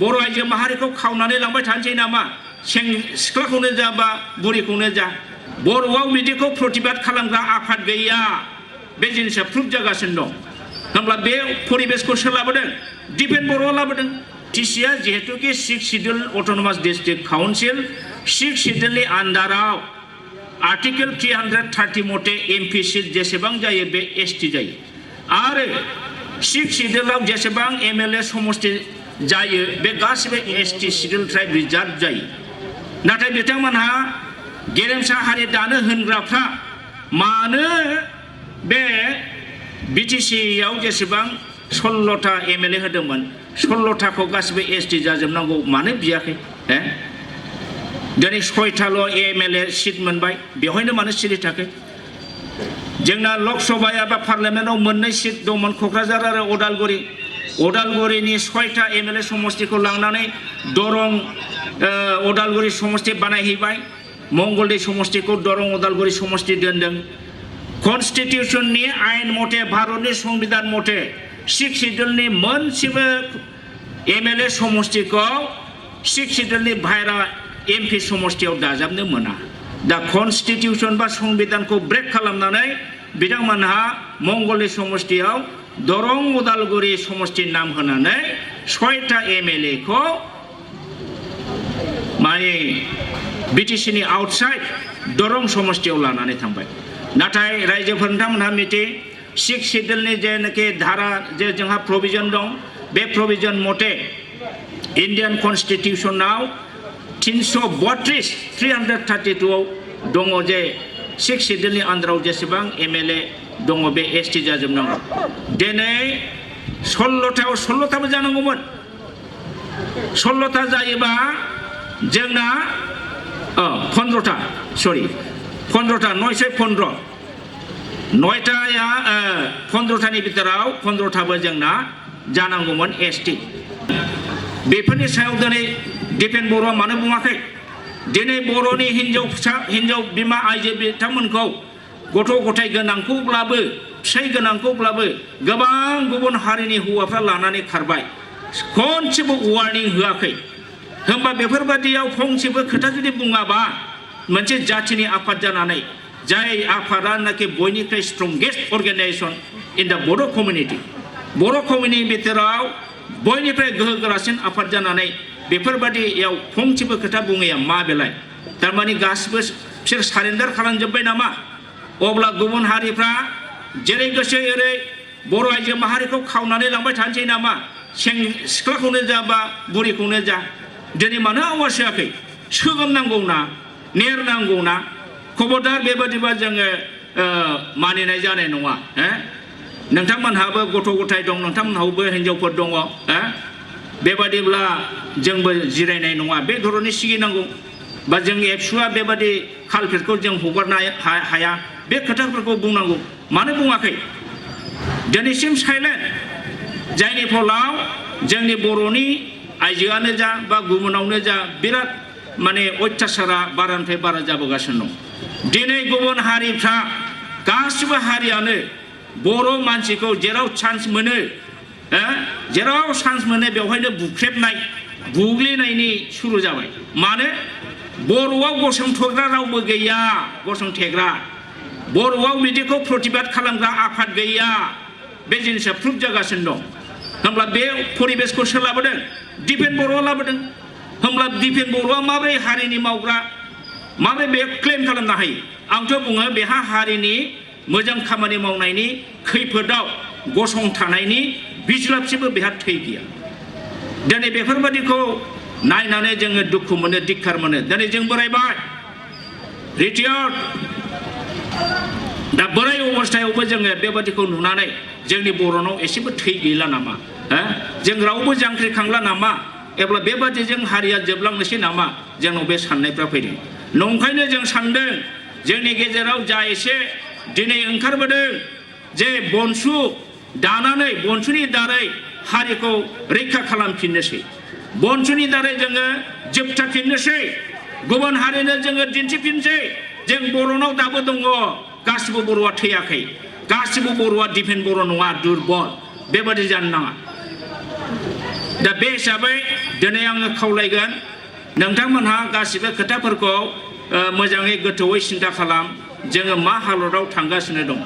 बर' आइजो माहारिखौ खावनानै लांबाय थानोसै नामा सिख्लाखौनो जा बा बुरिखौनो जा बर'आव बिदिखौ प्रतिबाद खालामग्रा आफाद गैया बे जिनिसा प्रुफ जागासिनो दं होमब्ला बे परिबेसखौ सोर लाबोदों दिपेन बर'आ लाबोदों टिसिआ जिहेतुके 6 शिड्यूल अट'नमास डिस्ट्रिक्ट काउन्सिल 6 शिड्यूलनि आन्डाराव आर्टिकेल 330 मथे एमपि सीट जेसेबां जायो बे एसटि जायो आरो 6 शिड्यूलाव जेसेबां एमएलए समष्टि जायो बे गासिबो एसटि शिड्यूल ट्राइब रिजार्भ जायो नाथाय बिथांमोनहा गेरेमसा हारि दानो होनग्राफ्रा मानो बे बिटिसिआव जेसेबां 16टा एमएलए होदोंमोन 16टाखौ गासिबो एसटि जाजोबनांगौ मानो बियाखै दिनै 6टाल' एमएलए सीट मोनबाय बेवहायनो मानो सिरि थाखै जोंना लकसभाया बा पार्लियामेन्टआव मोननै सीट दंमोन क'क्राझार आरो अदालगुरिनि 6टा एमएलए समष्टिखौ लांनानै दरं अदालगुरि समष्टि बानायहैबाय मंगलदै समष्टिखौ दरं अदालगुरि समष्टि दोनदों कन्स्टिटिउशननि आयेन मथे भारतनि संबिधान मथे 6 शिड्यूलनि मोनसेबो एमएलए समष्टिखौ 6 शिड्यूलनि बाहेरा एमपि समष्टियाव दाजाबनो मोना दा कन्स्टिटिउशन बा संबिधानखौ ब्रेक खालामनानै बिथांमोनहा मंगलदै समष्टियाव दरं अदालगुरि समष्टि नाम होनानै 6टा एमएलए खौ माने बिटिसिनि आउटसाइड दरं समष्टियाव लानानै थांबाय नाथाय रायजोफोर नोंथांमोनहा मिथि 6 शिड्यूलनि जेनाखि धारा जे जोंहा प्रभिजन दं बे प्रभिजन मथे इन्डियान कन्स्टिटिउशनाव 332 आव दङ जे 6 शिड्यूलनि आन्डाराव जेसेबां एमएलए दङ बे एसटि जाजोबनांगौ दिनै 16टाबो जानांगौमोन 16टा जायोबा जोंना 15टा 9 से 15 9टाया 15टानि बिथोराव 15टाबो जोंना जानांगौमोन एसटि बेफोरनि सायाव दिनै दिपेन बर'आ मानो बुङाखै दिनै बर'नि हिन्जाव बिमा आइजो बिथांमोनखौ गथ' गथाय गोनांखौब्लाबो फिसाय गोनांखौब्लाबो गोबां गुबुन हारिनि हौवाफ्रा लानानै खारबाय खनसेबो वार्निं होआखै होमबा बेफोरबादियाव फंसेबो खोथा जुदि बुङाबा मोनसे जाथिनि आफाद जानानै जाय आफादानाखि बयनिख्रुइ strongest organisation in the Bodo' community बिथोराव बयनिफ्राय गोहोगोरासिन आफाद जानानै बेफोरबादियाव फंसेबो खोथा बुङैया मा बेलाय थारमाने गासिबो बिसोर सारेन्डार खालामजोब्बाय नामा अब्ला गुबुन हारिफ्रा जेरै गोसो एरै बर' आइजो माहारिखौ खावनानै लांबाय थानोसै नामा सिख्लाखौनो जा बा बुरिखौनो जा दिनै मानो आवाज होआखै सोगोमनांगौ ना नेरनांगौ ना खबरदार बेबादिबा जोङो मानिनाय जानाय नङा नोंथांमोनहाबो गथ' गथाय दं नोंथांमोनहाबो हिन्जावफोर दङ बेबादिब्ला जोंबो जिरायनाय नङा बे धरननि सिगिनांगौ बा जों एबसुआ बेबादि खालफेटखौ जों हगारनो हाया बे खोथाफोरखौ बुंनांगौ मानो बुङाखै दिनैसिम साइलेन्ट जायनि फलाव जोंनि बर'नि आइजोआनो जा बा गुबुनावनो जा बिराद माने अत्याचारा बारानिफ्राय बारा जाबोगासिनो दं दिनै गुबुन हारिफ्रा गासिबो हारियानो बर' मानसिखौ जेराव चान्स मोनो जेराव चान्स मोनो बेवहायनो बुख्रेबनाय बुग्लिनायनि सुरु जाबाय मानो बर'आव गसंथग्रा रावबो गैया गसंथेग्रा बर'आव बिदिखौ प्रतिबाद खालामग्रा आफाद गैया बे जिनिसा प्रुफ जागासिनो दं होमब्ला बे परिबेसखौ सोर लाबोदों दिपेन बर'आ लाबोदों होमब्ला दिपेन बर'आ माबोरै हारिनि मावग्रा माबोरै बे क्लेम खालामनो हायो आंथ' बुङो बेहा हारिनि मोजां खामानि मावनायनि खैफोदाव गसंथानायनि बिज्लाबसेबो बेहा थै गैया दिनै बेफोरबादिखौ नायनानै जोङो दुखु मोनो धिक्कार मोनो दिनै जों बोरायबाय रिटायार्ड दा बोराय अबस्थायावबो जोङो बेबादिखौ नुनानै जोंनि बर'नाव एसेबो थै गैला नामा जों रावबो जांख्रिखांला नामा एब्ला बेबादि जों हारिया जोबलांनोसै नामा जोंनाव बे साननायफ्रा फैदों नंखायनो जों सानदों जोंनि गेजेराव जा एसे दिनै ओंखारबोदों जे बनसु दानानै बनसुनि दारै हारिखौ रैखा खालामफिननोसै बनसुनि दारै जोङो जोबथाफिननोसै गुबुन हारिनो जोङो दिन्थिफिनसै जों बर'नाव दाबो दङ गासिबो बर'आ थैयाखै गासिबो बर'आ दिपेन बर' नङा दुरबल बेबादि जानो नाङा दा बे हिसाबै दिनै आङो खावलायगोन नोंथांमोनहा गासिबो खोथाफोरखौ मोजाङै गोथौयै सिन्था खालाम जोङो मा हालोदाव थांगासिनो दं